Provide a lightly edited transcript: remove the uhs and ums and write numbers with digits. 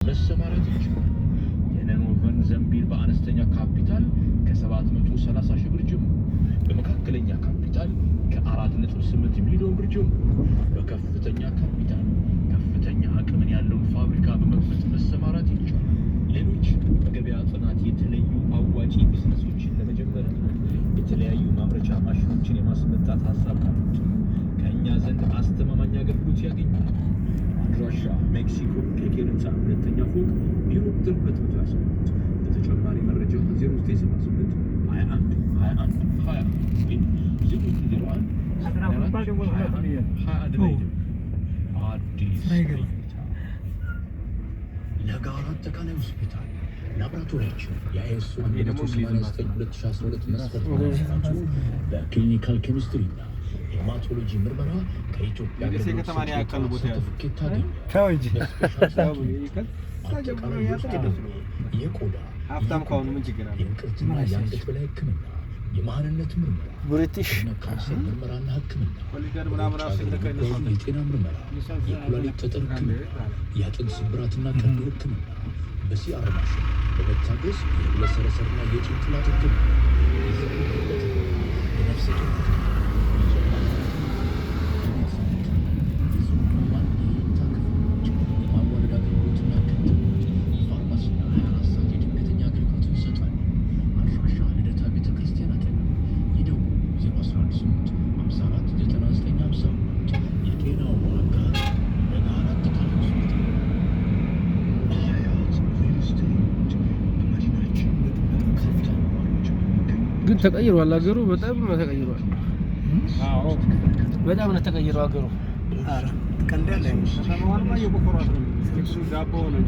መሰማራት ይችላል። የነኖቨን ዘንቢል በአነስተኛ ካፒታል ከ730 ሺህ ብር ጀምሮ፣ በመካከለኛ ካፒታል ከ4.8 ሚሊዮን ብር ጀምሮ፣ በከፍተኛ ካፒታል ከፍተኛ አቅምን ያለውን ፋብሪካ በመክፈት መሰማራት ይቻላል። ሌሎች በገበያ ጥናት የተለዩ አዋጪ ቢዝነሶችን ለመጀመር የተለያዩ ማምረቻ ማሽኖችን የማስመጣት ሀሳብ ካላቸው ከእኛ ዘንድ አስተማማኝ አገልግሎት ያገኛል። አድራሻ ሜክሲኮ ኬኬር ህንፃ ሁለተኛ ፎቅ ቢሮ ቁጥር 227። ለተጨማሪ መረጃ 0978 21 21 20 ወይም 0901 አዲስ ለጋራ አጠቃላይ ሆስፒታል ላቦራቶሪያችን የአይኤስኦ 189/2012 መስፈርት መሰረቱ በክሊኒካል ኬሚስትሪና ሄማቶሎጂ ምርመራ ከኢትዮጵያ ከተማሪ ያቀርቡ ቦታ ሰርቲፊኬት ታገኛል። አጠቃላይ የቆዳ ሀብታም ከሆኑ ምን ችግር አለ? የእንቅርትና የአንገት በላይ ህክምና፣ የማህንነት ምርመራ፣ ብሪቲሽ ካንሰር ምርመራና ህክምና፣ የጤና ምርመራ፣ የኩላሊት ጠጠር ህክምና፣ የአጥንት ስብራትና ቀዶ ህክምና በሲአር ማሽን በመታገዝ የብለድ ሰረሰርና የጭንቅላት ህክምና፣ የነፍሰ ጡር ግን ተቀይሯል አገሩ በጣም ተቀይሯል። አዎ በጣም ነው ተቀይሯል አገሩ። አረ ቀንደለ ከተማዋን ማየው በኮራት ነው። ዳቦ ነው።